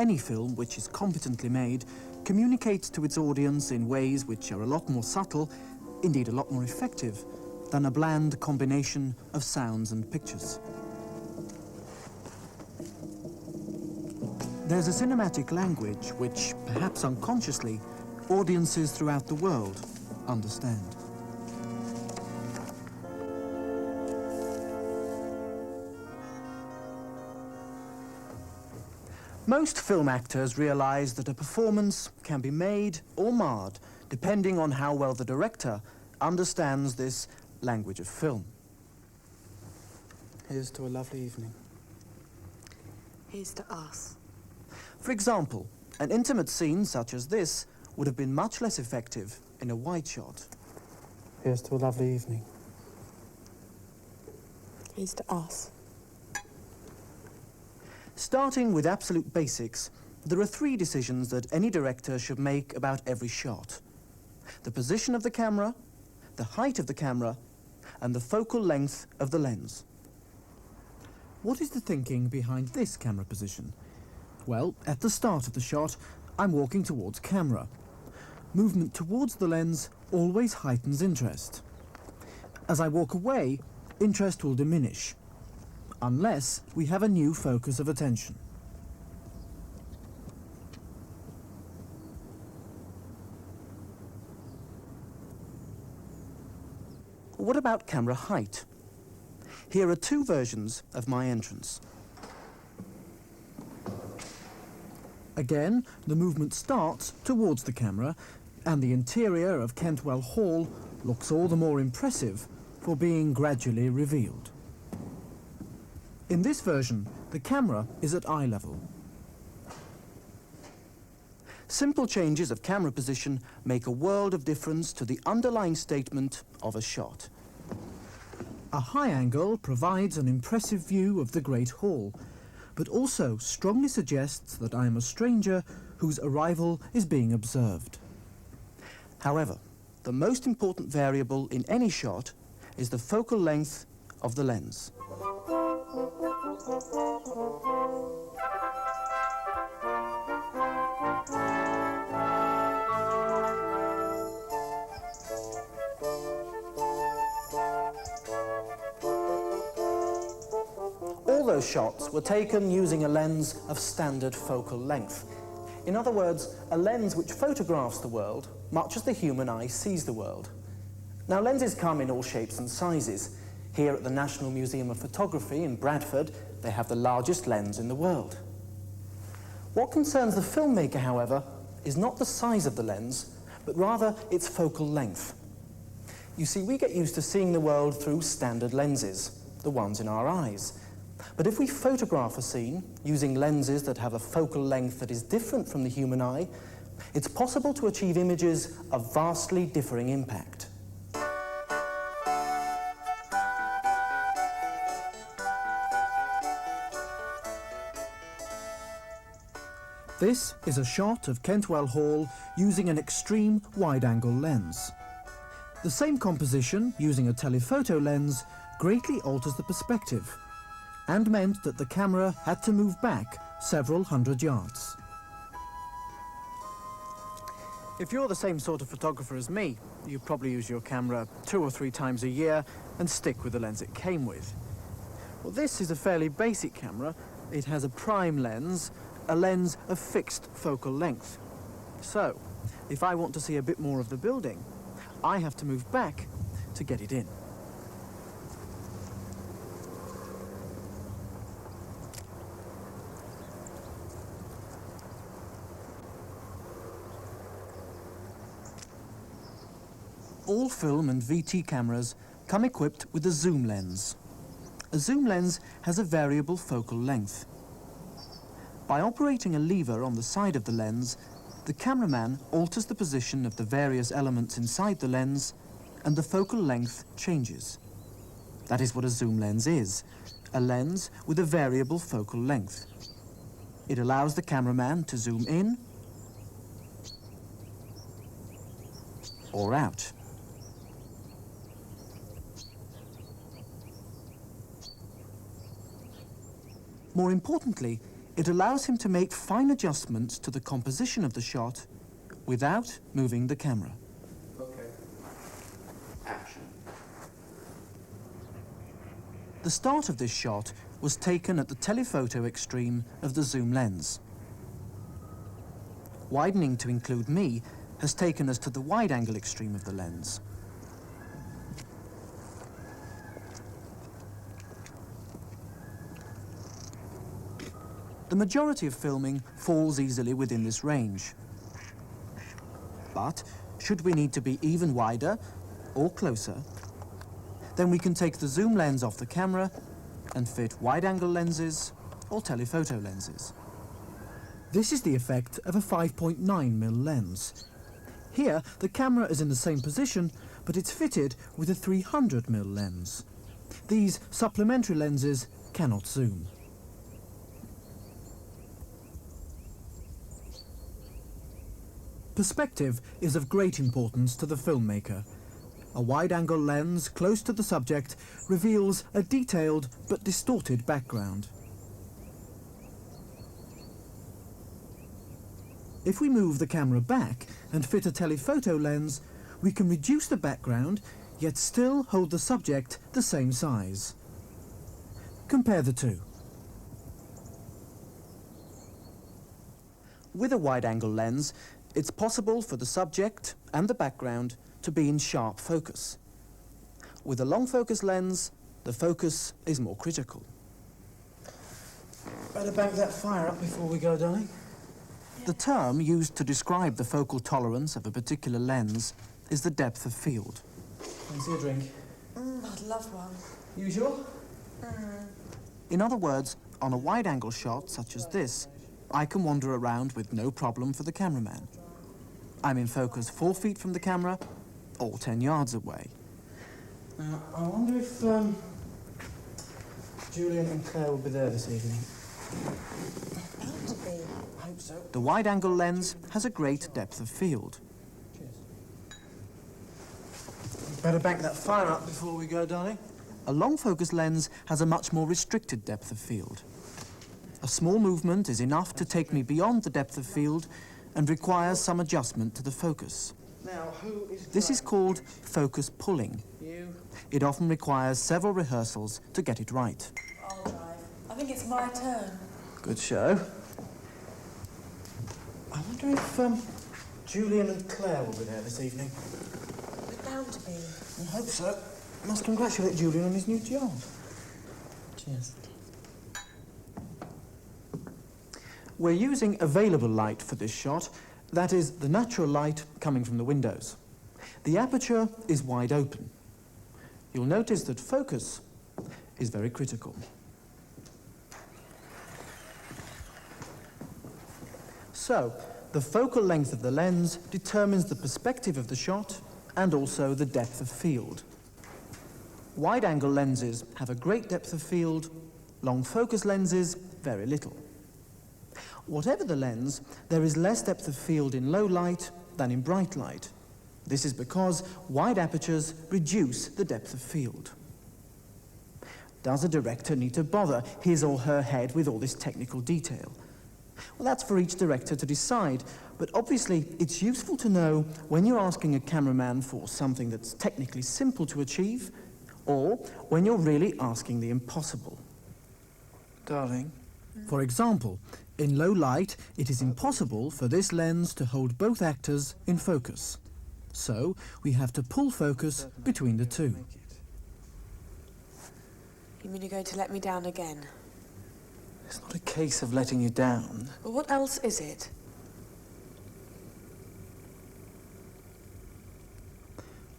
Any film which is competently made communicates to its audience in ways which are a lot more subtle, indeed a lot more effective, than a bland combination of sounds and pictures. There's a cinematic language which, perhaps unconsciously, audiences throughout the world understand. Most film actors realize that a performance can be made or marred depending on how well the director understands this language of film. Here's to a lovely evening. Here's to us. For example, an intimate scene such as this would have been much less effective in a wide shot. Here's to a lovely evening. Here's to us. Starting with absolute basics, there are 3 decisions that any director should make about every shot: the position of the camera, the height of the camera, and the focal length of the lens. What is the thinking behind this camera position? Well, at the start of the shot, I'm walking towards camera. Movement towards the lens always heightens interest. As I walk away, interest will diminish, unless we have a new focus of attention. What about camera height? Here are 2 versions of my entrance. Again, the movement starts towards the camera, and the interior of Kentwell Hall looks all the more impressive for being gradually revealed. In this version, the camera is at eye level. Simple changes of camera position make a world of difference to the underlying statement of a shot. A high angle provides an impressive view of the Great Hall, but also strongly suggests that I am a stranger whose arrival is being observed. However, the most important variable in any shot is the focal length of the lens. All those shots were taken using a lens of standard focal length. In other words, a lens which photographs the world much as the human eye sees the world. Now, lenses come in all shapes and sizes. Here at the National Museum of Photography in Bradford, they have the largest lens in the world. What concerns the filmmaker, however, is not the size of the lens, but rather its focal length. You see, we get used to seeing the world through standard lenses, the ones in our eyes. But if we photograph a scene using lenses that have a focal length that is different from the human eye, it's possible to achieve images of vastly differing impact. This is a shot of Kentwell Hall using an extreme wide-angle lens. The same composition using a telephoto lens greatly alters the perspective and meant that the camera had to move back several hundred yards. If you're the same sort of photographer as me, you probably use your camera 2 or 3 times a year and stick with the lens it came with. Well, this is a fairly basic camera. It has a prime lens, a lens of fixed focal length. So, if I want to see a bit more of the building, I have to move back to get it in. All film and VT cameras come equipped with a zoom lens. A zoom lens has a variable focal length. By operating a lever on the side of the lens, the cameraman alters the position of the various elements inside the lens, and the focal length changes. That is what a zoom lens is, a lens with a variable focal length. It allows the cameraman to zoom in or out. More importantly, it allows him to make fine adjustments to the composition of the shot without moving the camera. Okay. Action. The start of this shot was taken at the telephoto extreme of the zoom lens. Widening to include me has taken us to the wide-angle extreme of the lens. The majority of filming falls easily within this range. But, should we need to be even wider or closer, then we can take the zoom lens off the camera and fit wide-angle lenses or telephoto lenses. This is the effect of a 5.9mm lens. Here, the camera is in the same position, but it's fitted with a 300mm lens. These supplementary lenses cannot zoom. Perspective is of great importance to the filmmaker. A wide-angle lens close to the subject reveals a detailed but distorted background. If we move the camera back and fit a telephoto lens, we can reduce the background, yet still hold the subject the same size. Compare the two. With a wide-angle lens, it's possible for the subject and the background to be in sharp focus. With a long focus lens, the focus is more critical. Better bank that fire up before we go, darling. The term used to describe the focal tolerance of a particular lens is the depth of field. Fancy a drink? I'd love one. You sure? In other words, on a wide-angle shot such as this, I can wander around with no problem for the cameraman. I'm in focus 4 feet from the camera or 10 yards away. Now, I wonder if Julian and Claire will be there this evening. Bound to be. I hope so. The wide-angle lens has a great depth of field. Cheers. Better bank that fire up before we go, darling. A long focus lens has a much more restricted depth of field. A small movement is enough to take me beyond the depth of field and requires some adjustment to the focus. Now, who is This is called focus pulling. you? It often requires several rehearsals to get it right. I'll drive. I think it's my turn. Good show. I wonder if Julian and Claire will be there this evening. We're bound to be. I hope so. Must congratulate Julian on his new job. Cheers. We're using available light for this shot, that is, the natural light coming from the windows. The aperture is wide open. You'll notice that focus is very critical. So, the focal length of the lens determines the perspective of the shot and also the depth of field. Wide-angle lenses have a great depth of field, long focus lenses, very little. Whatever the lens, there is less depth of field in low light than in bright light. This is because wide apertures reduce the depth of field. Does a director need to bother his or her head with all this technical detail? Well, that's for each director to decide, but obviously it's useful to know when you're asking a cameraman for something that's technically simple to achieve, or when you're really asking the impossible. Darling? For example, in low light, it is impossible for this lens to hold both actors in focus. So, we have to pull focus between the two. You mean you're going to let me down again? It's not a case of letting you down. Well, what else is it?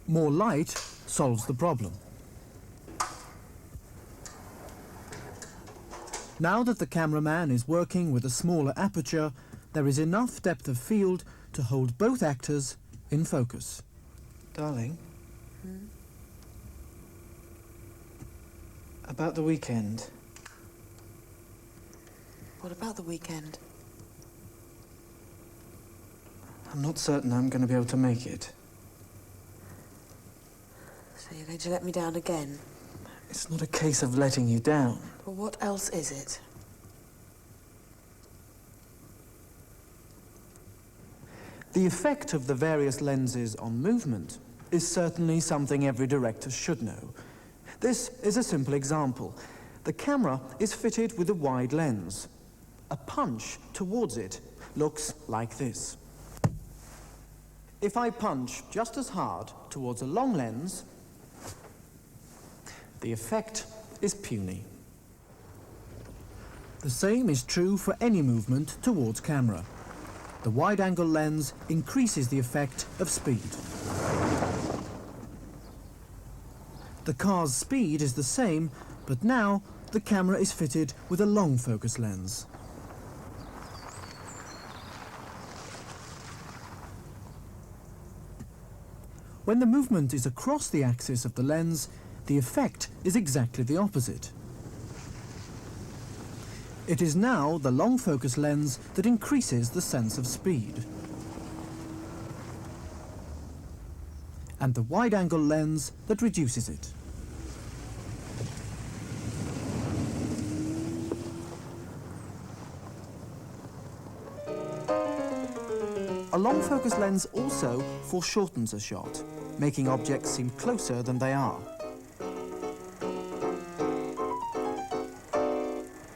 More light solves the problem. Now that the cameraman is working with a smaller aperture, there is enough depth of field to hold both actors in focus. Darling? About the weekend. What about the weekend? I'm not certain I'm going to be able to make it. So you're going to let me down again? It's not a case of letting you down. Well, what else is it? The effect of the various lenses on movement is certainly something every director should know. This is a simple example. The camera is fitted with a wide lens. A punch towards it looks like this. If I punch just as hard towards a long lens, the effect is puny. The same is true for any movement towards camera. The wide-angle lens increases the effect of speed. The car's speed is the same, but now the camera is fitted with a long focus lens. When the movement is across the axis of the lens, the effect is exactly the opposite. It is now the long focus lens that increases the sense of speed, and the wide-angle lens that reduces it. A long focus lens also foreshortens a shot, making objects seem closer than they are.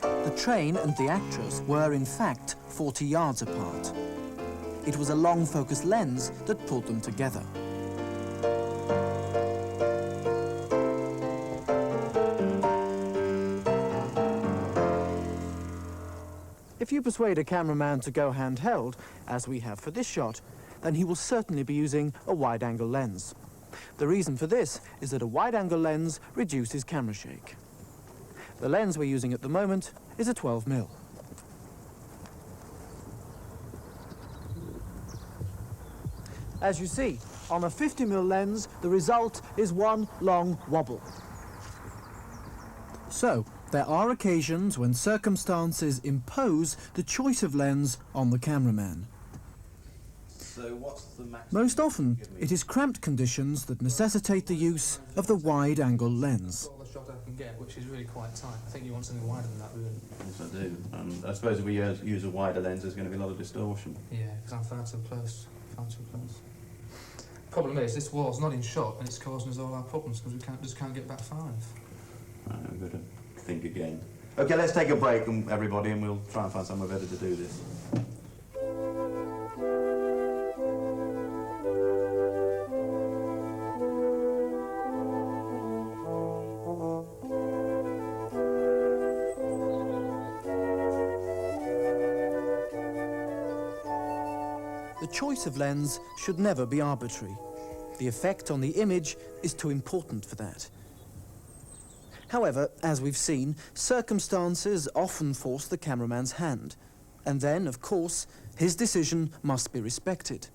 The train and the actress were, in fact, 40 yards apart. It was a long focus lens that pulled them together. If you persuade a cameraman to go handheld, as we have for this shot, then he will certainly be using a wide-angle lens. The reason for this is that a wide-angle lens reduces camera shake. The lens we're using at the moment is a 12mm. As you see, on a 50mm lens, the result is one long wobble. So, there are occasions when circumstances impose the choice of lens on the cameraman. So what's the maximum? Most often, it is cramped conditions that necessitate the use of the wide-angle lens. Got the shot I can get, which is really quite tight. I think you want something wider than that, really. Yes, I do. And I suppose if we use a wider lens, there's going to be a lot of distortion. Yeah, because I'm far too close. Far too close. Problem is, this wall's not in shot, and it's causing us all our problems because we just can't get back 5. Right, we've got to think again. Okay, let's take a break, everybody, and we'll try and find somewhere better to do this. The choice of lens should never be arbitrary. The effect on the image is too important for that. However, as we've seen, circumstances often force the cameraman's hand, and then, of course, his decision must be respected.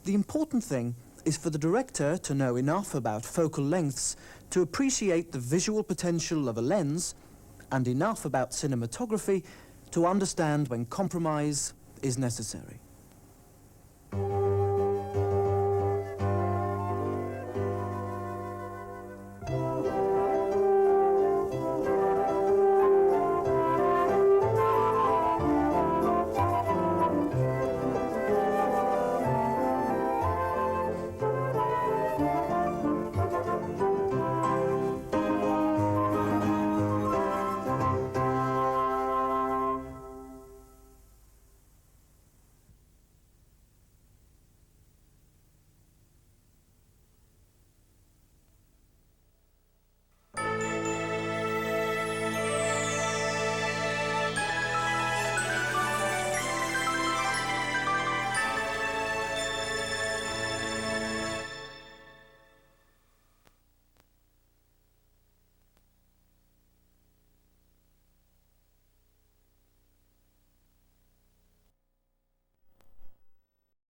The important thing is for the director to know enough about focal lengths to appreciate the visual potential of a lens, and enough about cinematography to understand when compromise is necessary.